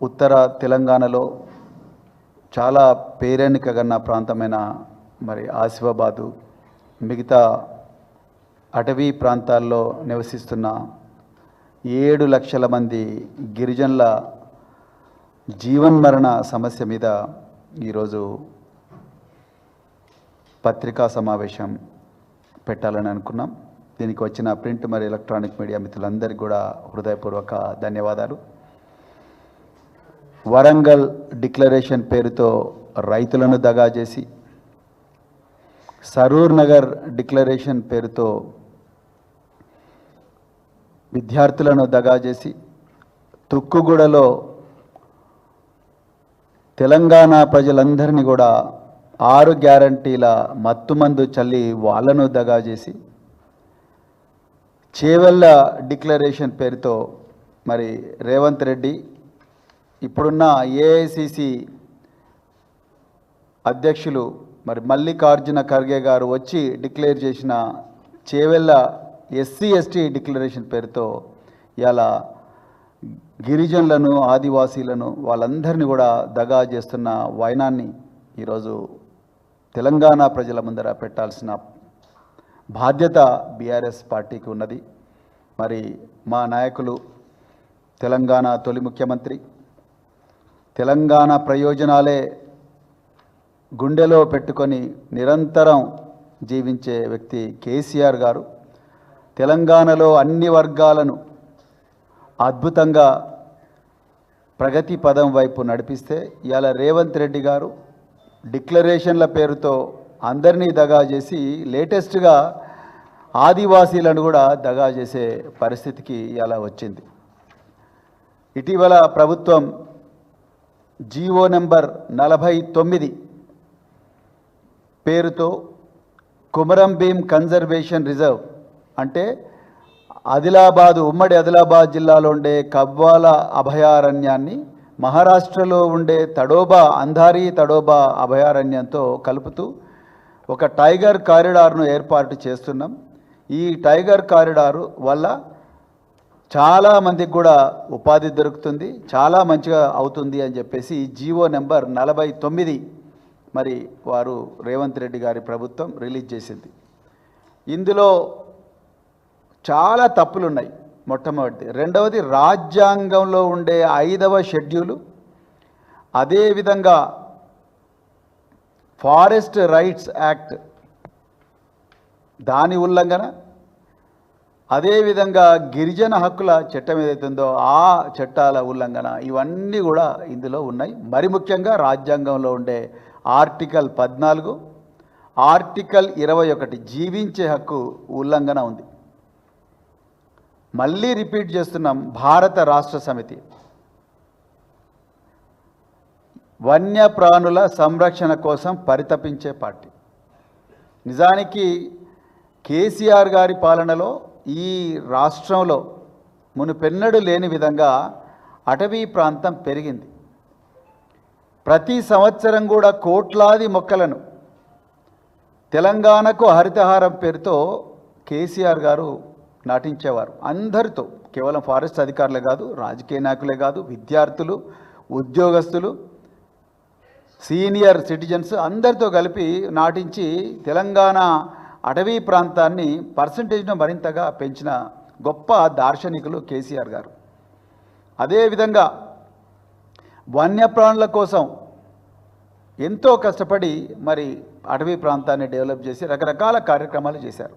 ఉత్తర తెలంగాణలో చాలా పేరెన్నికగన్న ప్రాంతమైన మరి ఆసిఫాబాదు మిగతా అటవీ ప్రాంతాల్లో నివసిస్తున్న 7 లక్షల మంది గిరిజనుల జీవన్మరణ సమస్య మీద ఈరోజు పత్రికా సమావేశం పెట్టాలని అనుకున్నాం. దీనికి వచ్చిన ప్రింట్ మరియు ఎలక్ట్రానిక్ మీడియా మిత్రులందరికీ కూడా హృదయపూర్వక ధన్యవాదాలు. వరంగల్ డిక్లరేషన్ పేరుతో రైతులను దగా చేసి, సరూర్ నగర్ డిక్లరేషన్ పేరుతో విద్యార్థులను దగా చేసి, తుక్కుగూడలో తెలంగాణ ప్రజలందరినీ కూడా 6 గ్యారంటీల మత్తుమందు చల్లి వాళ్ళను దగా చేసి, చేవెళ్ళ డిక్లరేషన్ పేరుతో మరి రేవంత్ రెడ్డి ఇప్పుడున్న ఏఐసిసి అధ్యక్షులు మరి మల్లికార్జున ఖర్గే గారు వచ్చి డిక్లేర్ చేసిన చేవెళ్ళ ఎస్సీ ఎస్టీ డిక్లరేషన్ పేరుతో ఇలా గిరిజనులను ఆదివాసీలను వాళ్ళందరినీ కూడా దగా చేస్తున్న వైనాన్ని ఈరోజు తెలంగాణ ప్రజల ముందర పెట్టాల్సిన బాధ్యత బీఆర్ఎస్ పార్టీకి ఉన్నది. మరి మా నాయకులు తెలంగాణ తొలి ముఖ్యమంత్రి, తెలంగాణ ప్రయోజనాలే గుండెలో పెట్టుకొని నిరంతరం జీవించే వ్యక్తి కేసీఆర్ గారు తెలంగాణలో అన్ని వర్గాలను అద్భుతంగా ప్రగతి పదం వైపు నడిపిస్తే, ఇవాళ రేవంత్ రెడ్డి గారు డిక్లరేషన్ల పేరుతో అందరినీ దగా చేసి లేటెస్ట్గా ఆదివాసీలను కూడా దగా చేసే పరిస్థితికి ఇలా వచ్చింది. ఇటీవల ప్రభుత్వం జీవో నెంబర్ 49 పేరుతో కుమరం భీం కన్జర్వేషన్ రిజర్వ్ అంటే ఉమ్మడి ఆదిలాబాద్ జిల్లాలో ఉండే కవ్వాల అభయారణ్యాన్ని మహారాష్ట్రలో ఉండే అంధారీ తడోబా అభయారణ్యంతో కలుపుతూ ఒక టైగర్ కారిడార్ను ఏర్పాటు చేస్తున్నాం. ఈ టైగర్ కారిడారు వల్ల చాలామందికి కూడా ఉపాధి దొరుకుతుంది, చాలా మంచిగా అవుతుంది అని చెప్పేసి జీవో నెంబర్ 49 మరి వారు రేవంత్ రెడ్డి గారి ప్రభుత్వం రిలీజ్ చేసింది. ఇందులో చాలా తప్పులు ఉన్నాయి. మొట్టమొదటి, రెండవది రాజ్యాంగంలో ఉండే 5వ షెడ్యూలు, అదేవిధంగా ఫారెస్ట్ రైట్స్ యాక్ట్ దాని ఉల్లంఘన, అదేవిధంగా గిరిజన హక్కుల చట్టం ఏదైతుందో ఆ చట్టాల ఉల్లంఘన, ఇవన్నీ కూడా ఇందులో ఉన్నాయి. మరి ముఖ్యంగా రాజ్యాంగంలో ఉండే ఆర్టికల్ 14, ఆర్టికల్ 21 జీవించే హక్కు ఉల్లంఘన ఉంది. మళ్ళీ రిపీట్ చేస్తున్నాం, భారత రాష్ట్ర సమితి వన్యప్రాణుల సంరక్షణ కోసం పరితపించే పార్టీ. నిజానికి కేసీఆర్ గారి పాలనలో ఈ రాష్ట్రంలో మునుపెన్నడూ లేని విధంగా అటవీ ప్రాంతం పెరిగింది. ప్రతి సంవత్సరం కూడా కోట్లాది మొక్కలను తెలంగాణకు హరితహారం పేరుతో కేసీఆర్ గారు నాటించేవారు. అందరితో, కేవలం ఫారెస్ట్ అధికారులే కాదు, రాజకీయ నాయకులే కాదు, విద్యార్థులు, ఉద్యోగస్తులు, సీనియర్ సిటిజన్స్ అందరితో కలిపి నాటించి తెలంగాణ అటవీ ప్రాంతాన్ని పర్సంటేజ్ను మరింతగా పెంచిన గొప్ప దార్శనికులు కేసీఆర్ గారు. అదేవిధంగా వన్యప్రాణుల కోసం ఎంతో కష్టపడి మరి అటవీ ప్రాంతాన్ని డెవలప్ చేసి రకరకాల కార్యక్రమాలు చేశారు.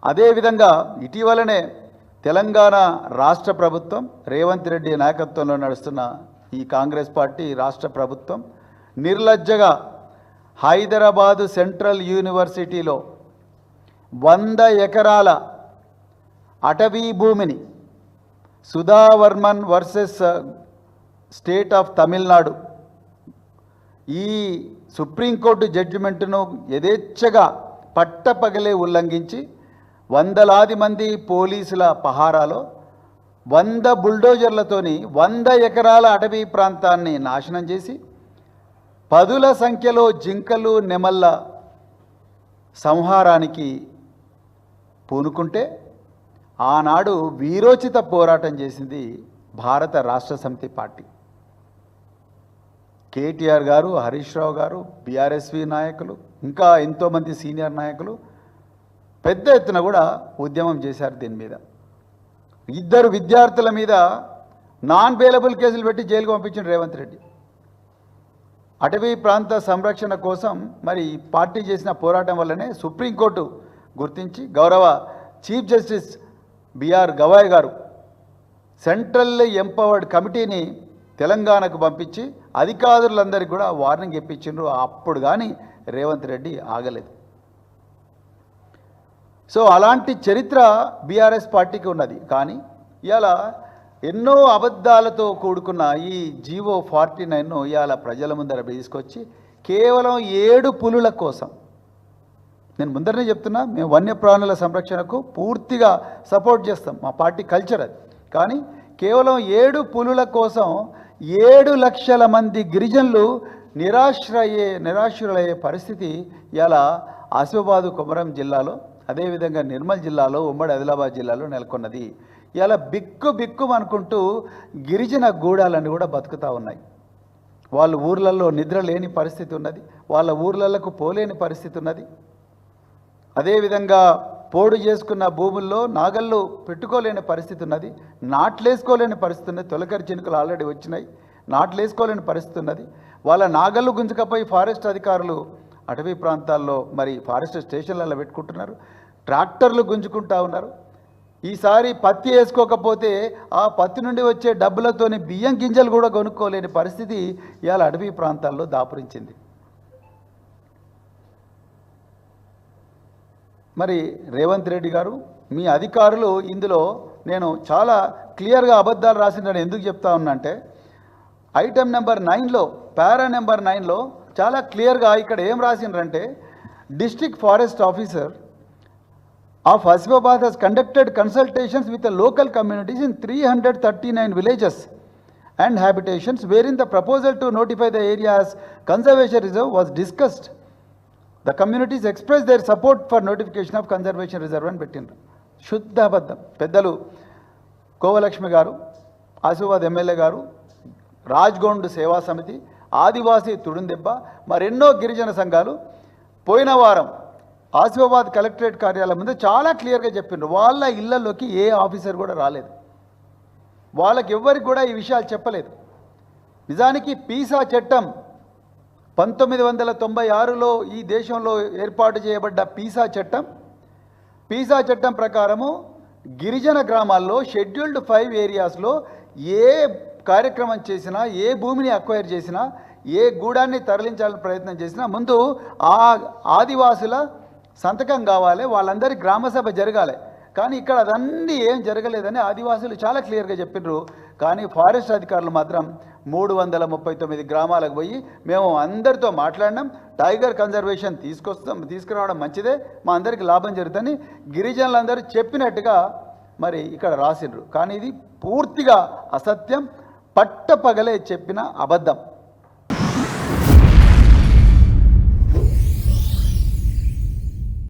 అదేవిధంగా ఇటీవలనే తెలంగాణ రాష్ట్ర ప్రభుత్వం రేవంత్ రెడ్డి నాయకత్వంలో నడుస్తున్న ఈ కాంగ్రెస్ పార్టీ రాష్ట్ర ప్రభుత్వం నిర్లజ్జగా హైదరాబాదు సెంట్రల్ యూనివర్సిటీలో 100 ఎకరాల అటవీ భూమిని సుధావర్మన్ వర్సెస్ స్టేట్ ఆఫ్ తమిళనాడు ఈ సుప్రీంకోర్టు జడ్జిమెంటును యథేచ్ఛగా పట్టపగలే ఉల్లంఘించి వందలాది మంది పోలీసుల పహారాలో 100 బుల్డోజర్లతోని 100 ఎకరాల అటవీ ప్రాంతాన్ని నాశనం చేసి పదుల సంఖ్యలో జింకలు నెమళ్ళ సంహారానికి పూనుకుంటే ఆనాడు వీరోచిత పోరాటం చేసింది భారత రాష్ట్ర సమితి పార్టీ. కేటీఆర్ గారు, హరీష్ రావు గారు, బీఆర్ఎస్వి నాయకులు, ఇంకా ఎంతోమంది సీనియర్ నాయకులు పెద్ద ఎత్తున కూడా ఉద్యమం చేశారు దీని మీద. 2 విద్యార్థుల మీద నాన్ బెయిలబుల్ కేసులు పెట్టి జైలుకు పంపించిన రేవంత్ రెడ్డి. అటవీ ప్రాంత సంరక్షణ కోసం మరి పార్టీ చేసిన పోరాటం వల్లనే సుప్రీంకోర్టు గుర్తించి గౌరవ చీఫ్ జస్టిస్ బిఆర్ గవాయ్ గారు సెంట్రల్ ఎంపవర్డ్ కమిటీని తెలంగాణకు పంపించి అధికారులందరికీ కూడా వార్నింగ్ ఇప్పించిండ్రు. అప్పుడు కానీ రేవంత్ రెడ్డి ఆగలేదు. సో అలాంటి చరిత్ర బీఆర్ఎస్ పార్టీకి ఉన్నది. కానీ ఇవాళ ఎన్నో అబద్ధాలతో కూడుకున్న ఈ జీవో 49ను ఇవాళ ప్రజల ముందర తీసుకొచ్చి కేవలం 7 పులుల కోసం, నేను ముందరనే చెప్తున్నా, మేము వన్యప్రాణుల సంరక్షణకు పూర్తిగా సపోర్ట్ చేస్తాం, మా పార్టీ కల్చర్ అది. కానీ కేవలం 7 పులుల కోసం 7 లక్షల మంది గిరిజనులు నిరాశ్రులయ్యే పరిస్థితి ఇవాళ ఆసిఫాబాదు కొమరం జిల్లాలో, అదేవిధంగా నిర్మల్ జిల్లాలో, ఉమ్మడి ఆదిలాబాద్ జిల్లాలో నెలకొన్నది. ఇలా బిక్కు అనుకుంటూ గిరిజన గూడాలన్నీ కూడా బతుకుతూ ఉన్నాయి. వాళ్ళ ఊర్లలో నిద్ర లేని పరిస్థితి ఉన్నది, వాళ్ళ ఊర్లకు పోలేని పరిస్థితి ఉన్నది. అదేవిధంగా పోడు చేసుకున్న భూముల్లో నాగళ్ళు పెట్టుకోలేని పరిస్థితి ఉన్నది, నాట్లేసుకోలేని పరిస్థితి ఉన్నది. తొలకరి చినుకులు ఆల్రెడీ వచ్చినాయి, నాట్లేసుకోలేని పరిస్థితి ఉన్నది. వాళ్ళ నాగళ్ళు గుంజుకపోయి ఫారెస్ట్ అధికారులు అటవీ ప్రాంతాల్లో మరి ఫారెస్ట్ స్టేషన్లలో పెట్టుకుంటున్నారు, ట్రాక్టర్లు గుంజుకుంటా ఉన్నారు. ఈసారి పత్తి వేసుకోకపోతే ఆ పత్తి నుండి వచ్చే డబ్బులతోని బియ్యం గింజలు కూడా కొనుక్కోలేని పరిస్థితి ఇవాళ అటవీ ప్రాంతాల్లో దాపురించింది. మరి రేవంత్ రెడ్డి గారు, మీ అధికారులు ఇందులో నేను చాలా క్లియర్గా అబద్ధాలు రాసిందని ఎందుకు చెప్తా ఉన్నానంటే, ఐటమ్ నెంబర్ 9లో పారా నెంబర్ 9లో చాలా క్లియర్గా ఇక్కడ ఏం రాసిండ్రంటే, district forest officer of Asifabad has conducted consultations with the local communities in 339 villages and habitations wherein the proposal to notify the area as conservation reserve was discussed. The communities expressed their support for notification of conservation reserve and పెట్టిండ్రు. శుద్ధ అబద్ధం. పెద్దలు కోవలక్ష్మి గారు, Asifabad MLA గారు, రాజ్గొండ్ సేవా సమితి, ఆదివాసీ తుడుందెబ్బ, మరెన్నో గిరిజన సంఘాలు పోయిన వారం ఆసిఫాబాద్ కలెక్టరేట్ కార్యాలయం ముందు చాలా క్లియర్గా చెప్పిండ్రు. వాళ్ళ ఇళ్లలోకి ఏ ఆఫీసర్ కూడా రాలేదు, వాళ్ళకి ఎవ్వరికి కూడా ఈ విషయాలు చెప్పలేదు. నిజానికి పీసా చట్టం 1996లో ఈ దేశంలో ఏర్పాటు చేయబడ్డ పీసా చట్టం ప్రకారము గిరిజన గ్రామాల్లో షెడ్యూల్డ్ 5 ఏరియాస్లో ఏ కార్యక్రమం చేసినా, ఏ భూమిని అక్వైర్ చేసినా, ఏ గూడాన్ని తరలించాలని ప్రయత్నం చేసినా ముందు ఆ ఆదివాసుల సంతకం కావాలి, వాళ్ళందరి గ్రామసభ జరగాలి. కానీ ఇక్కడ అదన్నీ ఏం జరగలేదని ఆదివాసులు చాలా క్లియర్గా చెప్పినారు. కానీ ఫారెస్ట్ అధికారులు మాత్రం 339 గ్రామాలకు పోయి మేము అందరితో మాట్లాడినాం, టైగర్ కన్జర్వేషన్ తీసుకురావడం మంచిదే, మా అందరికీ లాభం జరుగుతుందని గిరిజనులందరూ చెప్పినట్టుగా మరి ఇక్కడ రాసిండ్రు. కానీ ఇది పూర్తిగా అసత్యం, పట్టపగలే చెప్పిన అబద్ధం.